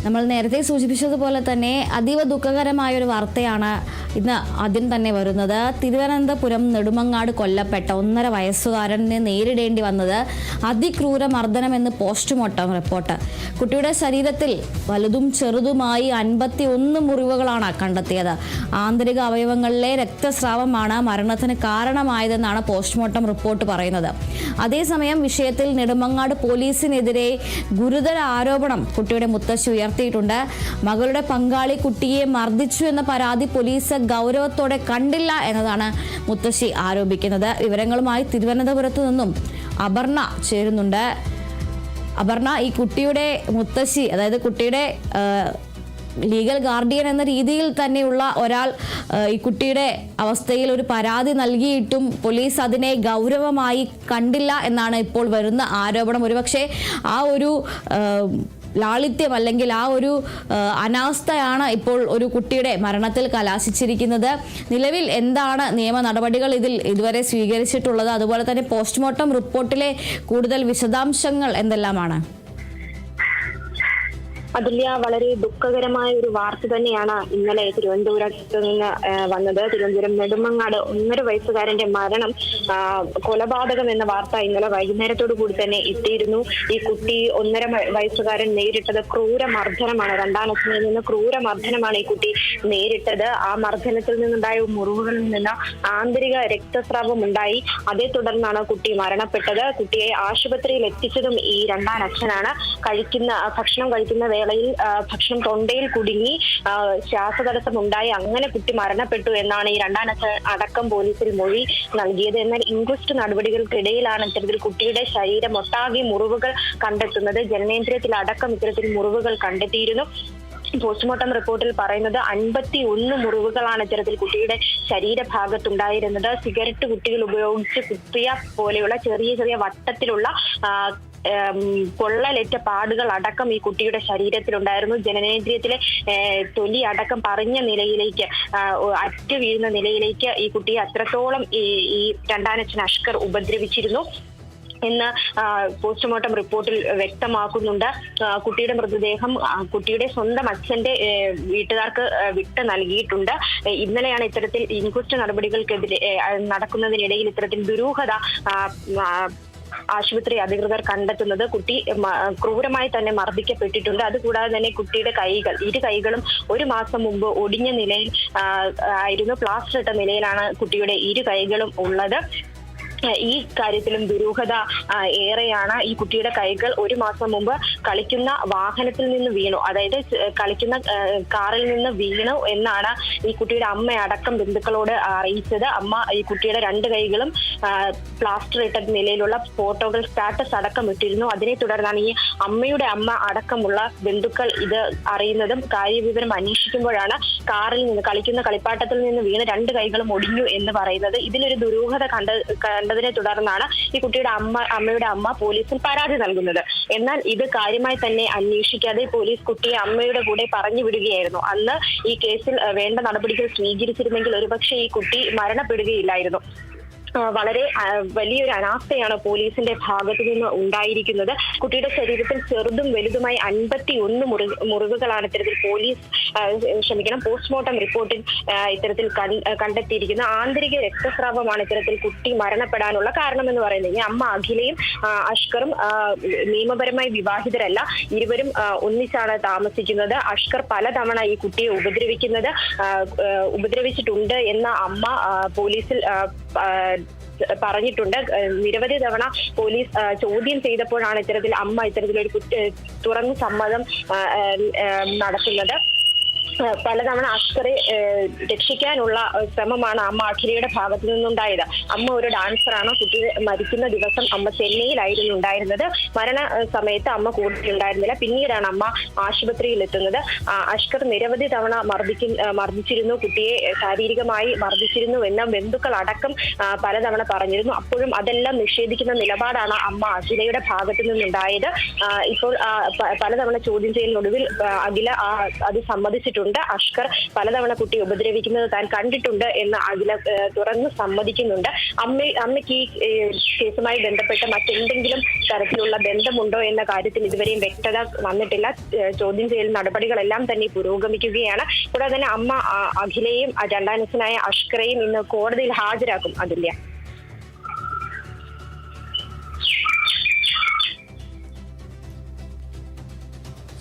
നമ്മൾ നേരത്തെ സൂചിപ്പിച്ചതുപോലെ തന്നെ അതീവ ദുഃഖകരമായ ഒരു വാർത്തയാണ് ഇന്ന് ആദ്യം തന്നെ വരുന്നത്. തിരുവനന്തപുരം നെടുമങ്ങാട് കൊല്ലപ്പെട്ട 1.5 വയസ്സുകാരനെ നേരിടേണ്ടി വന്നത് അതിക്രൂര മർദ്ദനമെന്ന് പോസ്റ്റ്മോർട്ടം റിപ്പോർട്ട്. കുട്ടിയുടെ ശരീരത്തിൽ വലുതും ചെറുതുമായി 51 മുറിവുകളാണ് കണ്ടെത്തിയത്. ആന്തരിക അവയവങ്ങളിലെ രക്തസ്രാവമാണ് മരണത്തിന് കാരണമായതെന്നാണ് പോസ്റ്റ്മോർട്ടം റിപ്പോർട്ട് പറയുന്നത്. അതേസമയം വിഷയത്തിൽ നെടുമങ്ങാട് പോലീസിനെതിരെ ഗുരുതര ആരോപണം കുട്ടിയുടെ മുത്തശ്ശി ഉയർത്തിയിട്ടുണ്ട്. മകളുടെ പങ്കാളി കുട്ടിയെ മർദ്ദിച്ചു എന്ന പരാതി പോലീസ് ഗൗരവത്തോടെ കണ്ടില്ല എന്നതാണ് മുത്തശ്ശി ആരോപിക്കുന്നത്. വിവരങ്ങളുമായി തിരുവനന്തപുരത്ത് നിന്നും അപർണ ചേരുന്നുണ്ട്. അപർണ, ഈ കുട്ടിയുടെ മുത്തശ്ശി, അതായത് കുട്ടിയുടെ ലീഗൽ ഗാർഡിയൻ എന്ന രീതിയിൽ തന്നെയുള്ള ഒരാൾ ഈ കുട്ടിയുടെ അവസ്ഥയിൽ ഒരു പരാതി നൽകിയിട്ടും പോലീസ് അതിനെ ഗൗരവമായി കണ്ടില്ല എന്നാണ് ഇപ്പോൾ വരുന്ന ആരോപണം. ഒരുപക്ഷെ ആ ഒരു ലാളിത്യം അല്ലെങ്കിൽ ആ ഒരു അനാസ്ഥയാണ് ഇപ്പോൾ ഒരു കുട്ടിയുടെ മരണത്തിൽ കലാശിച്ചിരിക്കുന്നത്. നിലവിൽ എന്താണ് നിയമ നടപടികൾ ഇതുവരെ സ്വീകരിച്ചിട്ടുള്ളത്? അതുപോലെ തന്നെ പോസ്റ്റ്മോർട്ടം റിപ്പോർട്ടിലെ കൂടുതൽ വിശദാംശങ്ങൾ എന്തെല്ലാമാണ്? അതുല്യ, വളരെ ദുഃഖകരമായ ഒരു വാർത്ത തന്നെയാണ് ഇന്നലെ തിരുവനന്തപുരത്ത് നിന്ന് വന്നത്. തിരുവനന്തപുരം നെടുമങ്ങാട് 1.5 വയസ്സുകാരന്റെ മരണം കൊലപാതകം എന്ന വാർത്ത ഇന്നലെ വൈകുന്നേരത്തോടു കൂടി തന്നെ എത്തിയിരുന്നു. ഈ കുട്ടി 1.5 വയസ്സുകാരൻ നേരിട്ടത് ക്രൂരമർദ്ദനമാണ്. രണ്ടാനച്ഛനിൽ നിന്ന് ക്രൂരമർദ്ദനമാണ് ഈ കുട്ടി നേരിട്ടത്. ആ മർദ്ദനത്തിൽ നിന്നുണ്ടായ മുറിവുകളിൽ നിന്ന് ആന്തരിക രക്തസ്രാവം ഉണ്ടായി. അതേ തുടർന്നാണ് കുട്ടി മരണപ്പെട്ടത്. കുട്ടിയെ ആശുപത്രിയിൽ എത്തിച്ചതും ഈ രണ്ടാനച്ഛനാണ്. ഭക്ഷണം കഴിക്കുന്ന വേളയിൽ ഭക്ഷണം തൊണ്ടയിൽ കുടുങ്ങി ശ്വാസതടസ്സം ഉണ്ടായി അങ്ങനെ കുട്ടി മരണപ്പെട്ടു എന്നാണ് ഈ രണ്ടാനച്ഛൻ അടക്കം പോലീസിൽ മൊഴി നൽകിയത്. എന്നാൽ ഇൻക്വസ്റ്റ് നടപടികൾക്കിടയിലാണ് ഇത്തരത്തിൽ കുട്ടിയുടെ ശരീരം ഒട്ടാകെ മുറിവുകൾ കണ്ടെത്തുന്നത്. ജനനേന്ദ്രിയത്തിൽ അടക്കം ഇത്തരത്തിൽ മുറിവുകൾ കണ്ടെത്തിയിരുന്നു. പോസ്റ്റ്മോർട്ടം റിപ്പോർട്ടിൽ പറയുന്നത് 51 മുറിവുകളാണ് ഇത്തരത്തിൽ കുട്ടിയുടെ ശരീരഭാഗത്തുണ്ടായിരുന്നത്. സിഗരറ്റ് കുട്ടികൾ ഉപയോഗിച്ച് കുത്തിയ പോലെയുള്ള ചെറിയ ചെറിയ വട്ടത്തിലുള്ള പൊള്ളലേറ്റ പാടുകൾ അടക്കം ഈ കുട്ടിയുടെ ശരീരത്തിലുണ്ടായിരുന്നു. ജനനേന്ദ്രിയത്തിലെ തൊലി അടക്കം പറഞ്ഞ നിലയിലേക്ക് അറ്റു വീഴുന്ന നിലയിലേക്ക് ഈ കുട്ടിയെ അത്രത്തോളം ഈ രണ്ടാനച്ഛൻ അഷ്കർ ഉപദ്രവിച്ചിരുന്നു എന്ന് പോസ്റ്റ്മോർട്ടം റിപ്പോർട്ടിൽ വ്യക്തമാക്കുന്നുണ്ട്. കുട്ടിയുടെ മൃതദേഹം കുട്ടിയുടെ സ്വന്തം അച്ഛന്റെ വീട്ടുകാർക്ക് വിട്ട് നൽകിയിട്ടുണ്ട്. ഇന്നലെയാണ് ഇത്തരത്തിൽ ഇൻക്വസ്റ്റ് നടപടികൾക്കെതിരെ നടക്കുന്നതിനിടയിൽ ഇത്തരത്തിൽ ദുരൂഹത ആശുപത്രി അധികൃതർ കണ്ടെത്തുന്നത്. കുട്ടി ക്രൂരമായി തന്നെ മർദ്ദിക്കപ്പെട്ടിട്ടുണ്ട്. അതുകൂടാതെ തന്നെ കുട്ടിയുടെ ഇരു കൈകളും 1 മാസം മുമ്പ് ഒടിഞ്ഞ നിലയിൽ ആയിരുന്നു. പ്ലാസ്റ്റർ ഇട്ട നിലയിലാണ് കുട്ടിയുടെ ഇരു കൈകളും ഉള്ളത്. ഈ കാര്യത്തിലും ദുരൂഹത ഏറെയാണ്. ഈ കുട്ടിയുടെ കൈകൾ 1 മാസം മുമ്പ് കളിക്കുന്ന വാഹനത്തിൽ നിന്ന് വീണു, അതായത് കളിക്കുന്ന കാറിൽ നിന്ന് വീണു എന്നാണ് ഈ കുട്ടിയുടെ അമ്മയടക്കം ബന്ധുക്കളോട് അറിയിച്ചത്. അമ്മ ഈ കുട്ടിയുടെ 2 കൈകളും പ്ലാസ്റ്റർ ഇട്ട നിലയിലുള്ള ഫോട്ടോകൾ സ്റ്റാറ്റസ് അടക്കം ഇട്ടിരുന്നു. അതിനെ തുടർന്നാണ് ഈ അമ്മയുടെ അമ്മ അടക്കമുള്ള ബന്ധുക്കൾ ഇത് അറിയുന്നതും കാര്യവിവരം അന്വേഷിക്കുമ്പോഴാണ് കാറിൽ നിന്ന് കളിക്കുന്ന കളിപ്പാട്ടത്തിൽ നിന്ന് വീണ് 2 കൈകളും ഒടിഞ്ഞു എന്ന് പറയുന്നത്. ഇതിലൊരു ദുരൂഹത കണ്ടതിനെ തുടർന്നാണ് ഈ കുട്ടിയുടെ അമ്മയുടെ അമ്മ പോലീസിൽ പരാതി നൽകുന്നത്. എന്നാൽ ഇത് കാര്യമായി തന്നെ അന്വേഷിക്കാതെ പോലീസ് കുട്ടിയെ അമ്മയുടെ കൂടെ പറഞ്ഞു വിടുകയായിരുന്നു. അന്ന് ഈ കേസിൽ വേണ്ട നടപടികൾ സ്വീകരിച്ചിരുന്നെങ്കിൽ ഒരുപക്ഷെ ഈ കുട്ടി മരണപ്പെടുകയില്ലായിരുന്നു. വളരെ വലിയൊരു അനാസ്ഥയാണ് പോലീസിന്റെ ഭാഗത്തു നിന്ന് ഉണ്ടായിരിക്കുന്നത്. കുട്ടിയുടെ ശരീരത്തിൽ ചെറുതും വലുതുമായി 51 മുറിവുകളാണ് ഇത്തരത്തിൽ പോസ്റ്റ്മോർട്ടം റിപ്പോർട്ടിൽ ഇത്തരത്തിൽ കണ്ടെത്തിയിരിക്കുന്നത്. ആന്തരിക രക്തസ്രാവമാണ് ഇത്തരത്തിൽ കുട്ടി മരണപ്പെടാനുള്ള കാരണമെന്ന് പറയുന്നത്. ഈ അമ്മ അഖിലയും അഷ്കറും നിയമപരമായി വിവാഹിതരല്ല. ഇരുവരും ഒന്നിച്ചാണ് താമസിക്കുന്നത്. അഷ്കർ പലതവണ ഈ കുട്ടിയെ ഉപദ്രവിച്ചിട്ടുണ്ട് എന്ന അമ്മ പോലീസിൽ പറഞ്ഞിട്ടുണ്ട്. നിരവധി തവണ പോലീസ് ചോദ്യം ചെയ്തപ്പോഴാണ് ഇത്തരത്തിലൊരു തുറന്ന സമ്മതം നടത്തുന്നത്. പലതവണ അഷ്കറെ രക്ഷിക്കാനുള്ള ശ്രമമാണ് അമ്മ അഖിലയുടെ ഭാഗത്തു നിന്നുണ്ടായത്. അമ്മ ഒരു ഡാൻസറാണ്. കുട്ടി മരിക്കുന്ന ദിവസം അമ്മ ചെന്നൈയിലായിരുന്നു ഉണ്ടായിരുന്നത്. മരണ സമയത്ത് അമ്മ കൂടെ ഉണ്ടായിരുന്നില്ല. പിന്നീടാണ് അമ്മ ആശുപത്രിയിൽ എത്തുന്നത്. അഷ്കർ നിരവധി തവണ മർദ്ദിച്ചിരുന്നു, കുട്ടിയെ ശാരീരികമായി മർദ്ദിച്ചിരുന്നു എന്ന ബന്ധുക്കൾ അടക്കം പലതവണ പറഞ്ഞിരുന്നു. അപ്പോഴും അതെല്ലാം നിഷേധിക്കുന്ന നിലപാടാണ് അമ്മ അഖിലയുടെ ഭാഗത്തു നിന്നുണ്ടായത്. ഇപ്പോൾ പലതവണ ചോദ്യം ചെയ്യലിനൊടുവിൽ അഖില അത് സമ്മതിച്ചിട്ടുണ്ട്. ചെയ്തിട്ടുണ്ട്. അഷ്കർ പലതവണ കുട്ടിയെ ഉപദ്രവിക്കുന്നത് താൻ കണ്ടിട്ടുണ്ട് എന്ന് അഖില തുറന്ന് സമ്മതിക്കുന്നുണ്ട്. അമ്മയ്ക്ക് ഈ കേസുമായി ബന്ധപ്പെട്ട് മറ്റെന്തെങ്കിലും തരത്തിലുള്ള ബന്ധമുണ്ടോ എന്ന കാര്യത്തിൽ ഇതുവരെയും വ്യക്തത വന്നിട്ടില്ല. ചോദ്യം ചെയ്യൽ നടപടികളെല്ലാം തന്നെ പുരോഗമിക്കുകയാണ്. കൂടാതെ തന്നെ അമ്മ അഖിലയും രണ്ടാനച്ഛനായ അഷ്കറേയും ഇന്ന് കോടതിയിൽ ഹാജരാക്കും. അതുല്യ.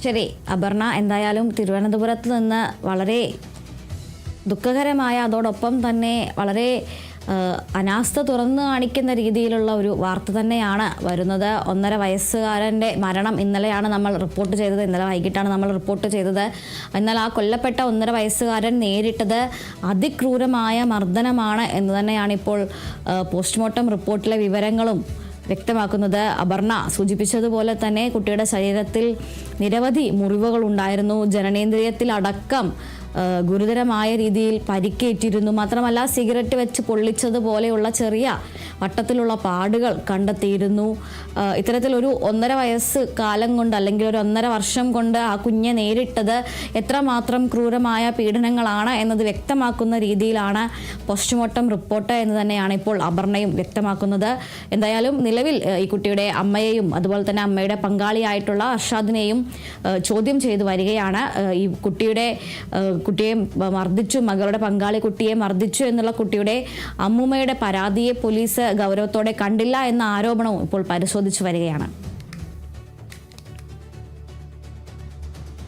ശരി അപർണ, എന്തായാലും തിരുവനന്തപുരത്ത് നിന്ന് വളരെ ദുഃഖകരമായ അതോടൊപ്പം തന്നെ വളരെ അനാസ്ഥ തുറന്നു കാണിക്കുന്ന രീതിയിലുള്ള ഒരു വാർത്ത തന്നെയാണ് വരുന്നത്. 1.5 വയസ്സുകാരൻ്റെ മരണം ഇന്നലെയാണ് നമ്മൾ റിപ്പോർട്ട് ചെയ്തത്. ഇന്നലെ വൈകിട്ടാണ് നമ്മൾ റിപ്പോർട്ട് ചെയ്തത്. എന്നാൽ ആ കൊല്ലപ്പെട്ട 1.5 വയസ്സുകാരൻ നേരിട്ടത് അതിക്രൂരമായ മർദ്ദനമാണ് എന്ന് തന്നെയാണ് ഇപ്പോൾ പോസ്റ്റ്മോർട്ടം റിപ്പോർട്ടിലെ വിവരങ്ങളും വ്യക്തമാക്കുന്നത്. അപർണ സൂചിപ്പിച്ചതുപോലെ തന്നെ കുട്ടിയുടെ ശരീരത്തിൽ നിരവധി മുറിവുകൾ ഉണ്ടായിരുന്നു. ജനനേന്ദ്രിയത്തിലടക്കം ഗുരുതരമായ രീതിയിൽ പരിക്കേറ്റിരുന്നു. മാത്രമല്ല സിഗരറ്റ് വെച്ച് പൊള്ളിച്ചതുപോലെയുള്ള ചെറിയ വട്ടത്തിലുള്ള പാടുകൾ കണ്ടെത്തിയിരുന്നു. ഇത്തരത്തിലൊരു 1.5 വയസ്സ് കാലം കൊണ്ട് അല്ലെങ്കിൽ ഒരു 1.5 വർഷം കൊണ്ട് ആ കുഞ്ഞെ നേരിട്ടത് എത്രമാത്രം ക്രൂരമായ പീഡനങ്ങളാണ് എന്നത് വ്യക്തമാക്കുന്ന രീതിയിലാണ് പോസ്റ്റ്മോർട്ടം റിപ്പോർട്ട് എന്ന് തന്നെയാണ് ഇപ്പോൾ അപർണയും വ്യക്തമാക്കുന്നത്. എന്തായാലും നിലവിൽ ഈ കുട്ടിയുടെ അമ്മയെയും അതുപോലെ തന്നെ അമ്മയുടെ പങ്കാളിയായിട്ടുള്ള അർഷാദിനെയും ചോദ്യം ചെയ്തു വരികയാണ്. ഈ കുട്ടിയെ മർദ്ദിച്ചു, മകളുടെ പങ്കാളി കുട്ടിയെ മർദ്ദിച്ചു എന്നുള്ള കുട്ടിയുടെ അമ്മൂമ്മയുടെ പരാതിയെ പോലീസ് ഗൗരവത്തോടെ കണ്ടില്ല എന്ന ആരോപണവും ഇപ്പോൾ പരിശോധിച്ചു വരികയാണ്.